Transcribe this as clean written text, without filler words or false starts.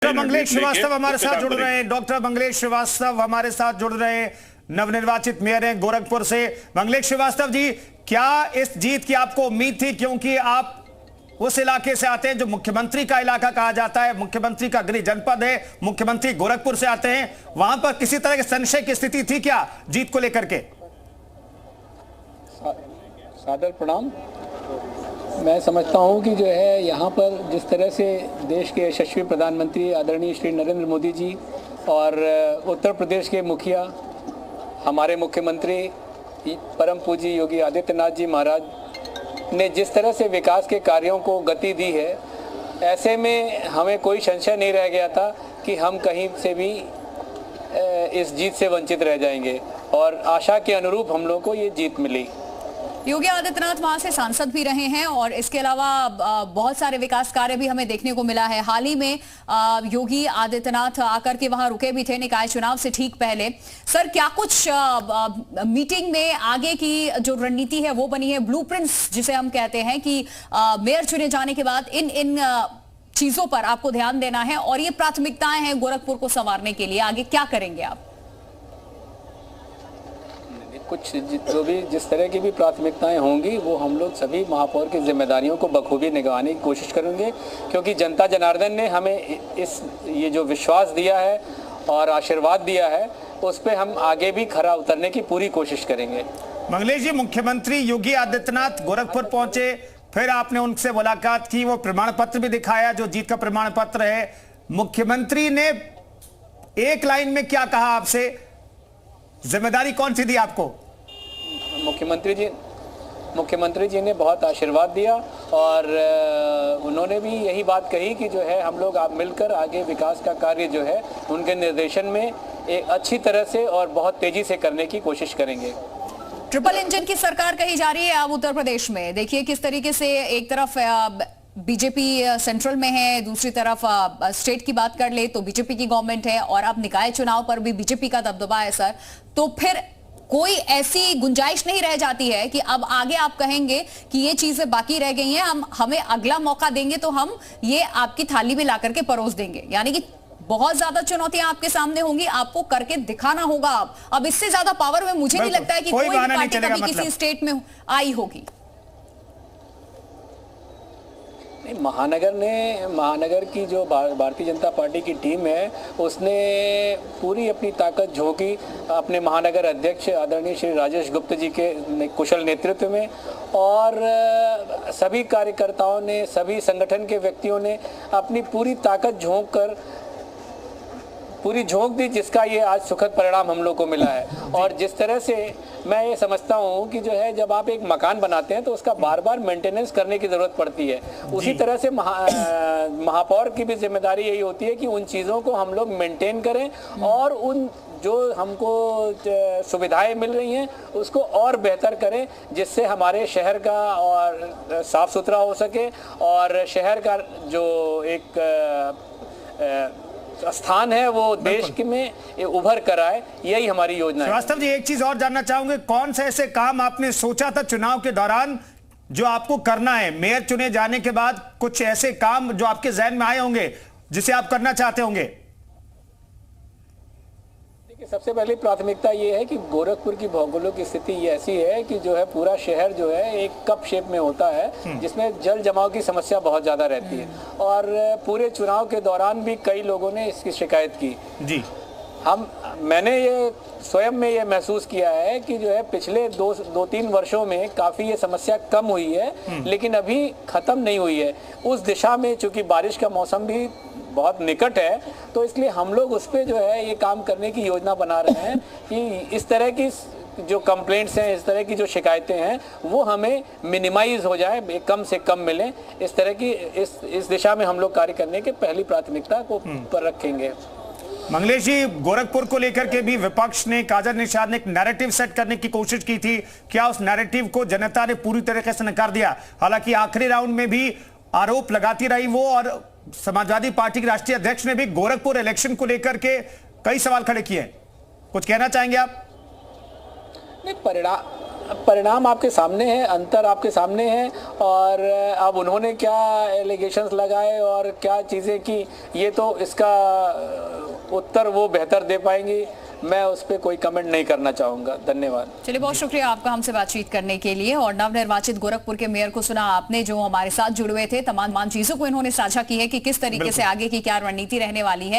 Doctor Manglesh Srivastava हमारे साथ जुड़ रहे हैं। डॉक्टर मंगलेश श्रीवास्तव हमारे साथ जुड़ रहे हैं, नवनिर्वाचित मेयर हैं गोरखपुर से। मंगलेश श्रीवास्तव जी, क्या इस जीत की आपको उम्मीद थी? क्योंकि आप उस इलाके से आते हैं जो मुख्यमंत्री का इलाका कहा जाता है, मुख्यमंत्री का गृह जनपद है, मुख्यमंत्री गोरखपुर से आते हैं। वहां पर किसी तरह के संशय की स्थिति थी क्या जीत को लेकर के? सादर प्रणाम। मैं समझता हूं कि जो है यहाँ पर जिस तरह से देश के यशस्वी प्रधानमंत्री आदरणीय श्री नरेंद्र मोदी जी और उत्तर प्रदेश के मुखिया हमारे मुख्यमंत्री परम पूज्य योगी आदित्यनाथ जी महाराज ने जिस तरह से विकास के कार्यों को गति दी है, ऐसे में हमें कोई संशय नहीं रह गया था कि हम कहीं से भी इस जीत से वंचित रह जाएंगे और आशा के अनुरूप हम लोगों को ये जीत मिली। योगी आदित्यनाथ वहां से सांसद भी रहे हैं और इसके अलावा बहुत सारे विकास कार्य भी हमें देखने को मिला है। हाल ही में योगी आदित्यनाथ आकर के वहां रुके भी थे निकाय चुनाव से ठीक पहले। सर, क्या कुछ मीटिंग में आगे की जो रणनीति है वो बनी है, ब्लूप्रिंट्स जिसे हम कहते हैं कि मेयर चुने जाने के बाद इन चीजों पर आपको ध्यान देना है और ये प्राथमिकताएं हैं गोरखपुर को संवारने के लिए, आगे क्या करेंगे आप? कुछ जो भी जिस तरह की भी प्राथमिकताएं होंगी वो हम लोग सभी महापौर की जिम्मेदारियों को बखूबी निभाने की कोशिश करेंगे, क्योंकि जनता जनार्दन ने हमें ये जो विश्वास दिया है और आशीर्वाद दिया है उस पर हम आगे भी खरा उतरने की पूरी कोशिश करेंगे। मंगलेश जी, मुख्यमंत्री योगी आदित्यनाथ गोरखपुर पहुंचे, फिर आपने उनसे मुलाकात की, वो प्रमाण पत्र भी दिखाया जो जीत का प्रमाण पत्र है। मुख्यमंत्री ने एक लाइन में क्या कहा आपसे? जिम्मेदारी कौन सी दी आपको? मुख्यमंत्री जी ने बहुत आशीर्वाद दिया और उन्होंने भी यही बात कही कि जो है हम लोग आप मिलकर आगे विकास का कार्य जो है उनके निर्देशन में एक अच्छी तरह से और बहुत तेजी से करने की कोशिश करेंगे। ट्रिपल इंजन की सरकार कही जा रही है अब उत्तर प्रदेश में। देखिए किस तरीके से एक तरफ बीजेपी सेंट्रल में है, दूसरी तरफ स्टेट की बात कर ले तो बीजेपी की गवर्नमेंट है और अब निकाय चुनाव पर भी बीजेपी का दबदबा है। सर, तो फिर कोई ऐसी गुंजाइश नहीं रह जाती है कि अब आगे आप कहेंगे कि ये चीजें बाकी रह गई हैं, हमें अगला मौका देंगे तो हम ये आपकी थाली में ला करके परोस देंगे? यानी कि बहुत ज्यादा चुनौतियां आपके सामने होंगी, आपको करके दिखाना होगा। अब इससे ज्यादा पावर में मुझे नहीं लगता है कि कोई भी पार्टी कभी किसी स्टेट में आई होगी। महानगर की जो भारतीय जनता पार्टी की टीम है उसने पूरी अपनी ताकत झोंकी अपने महानगर अध्यक्ष आदरणीय श्री राजेश गुप्ता जी के कुशल नेतृत्व में, और सभी कार्यकर्ताओं ने, सभी संगठन के व्यक्तियों ने अपनी पूरी ताकत झोंक दी, जिसका ये आज सुखद परिणाम हम लोग को मिला है। और जिस तरह से मैं ये समझता हूँ कि जो है जब आप एक मकान बनाते हैं तो उसका बार बार मेंटेनेंस करने की ज़रूरत पड़ती है, उसी तरह से महापौर की भी जिम्मेदारी यही होती है कि उन चीज़ों को हम लोग मेंटेन करें और उन जो हमको सुविधाएं मिल रही हैं उसको और बेहतर करें, जिससे हमारे शहर का और साफ़ सुथरा हो सके और शहर का जो एक स्थान है वो देश में उभर कर आए। यही हमारी योजना है। श्रीवास्तव जी, एक चीज और जानना चाहूंगे, कौन से ऐसे काम आपने सोचा था चुनाव के दौरान जो आपको करना है? मेयर चुने जाने के बाद कुछ ऐसे काम जो आपके जहन में आए होंगे जिसे आप करना चाहते होंगे? सबसे पहली प्राथमिकता ये है कि गोरखपुर की भौगोलिक स्थिति ये ऐसी है कि जो है पूरा शहर जो है एक कप शेप में होता है, जिसमें जल जमाव की समस्या बहुत ज़्यादा रहती है और पूरे चुनाव के दौरान भी कई लोगों ने इसकी शिकायत की जी। मैंने ये स्वयं में ये महसूस किया है कि जो है पिछले दो तीन वर्षों में काफ़ी ये समस्या कम हुई है, लेकिन अभी ख़त्म नहीं हुई है। उस दिशा में चूँकि बारिश का मौसम भी बहुत निकट है तो इसलिए हम लोग उस पर जो है ये काम करने की योजना बना रहे हैं कि इस तरह की जो कंप्लेंट्स हैं, इस तरह की जो शिकायतें हैं वो हमें मिनिमाइज हो जाए, कम से कम मिलें। इस तरह की इस दिशा में हम लोग कार्य करने के पहली प्राथमिकता को पर रखेंगे। मंगलेश जी, गोरखपुर को लेकर के भी विपक्ष ने, काजल निषाद ने एक नैरेटिव सेट करने की कोशिश की थी। क्या उस नैरेटिव को जनता ने पूरी तरीके से नकार दिया? हालांकि आखिरी राउंड में भी आरोप लगाती रही वो, और समाजवादी पार्टी के राष्ट्रीय अध्यक्ष ने भी गोरखपुर इलेक्शन को लेकर के कई सवाल खड़े किए। कुछ कहना चाहेंगे आप? नहीं, परिणाम आपके सामने है, अंतर आपके सामने है, और अब उन्होंने क्या एलिगेशंस लगाए और क्या चीज़ें की, ये तो इसका उत्तर वो बेहतर दे पाएंगी। मैं उस पर कोई कमेंट नहीं करना चाहूंगा। धन्यवाद। चलिए, बहुत शुक्रिया आपका हमसे बातचीत करने के लिए। और नवनिर्वाचित गोरखपुर के मेयर को सुना आपने, जो हमारे साथ जुड़े हुए थे, तमाम चीजों को इन्होंने साझा की है कि किस तरीके से आगे की क्या रणनीति रहने वाली है।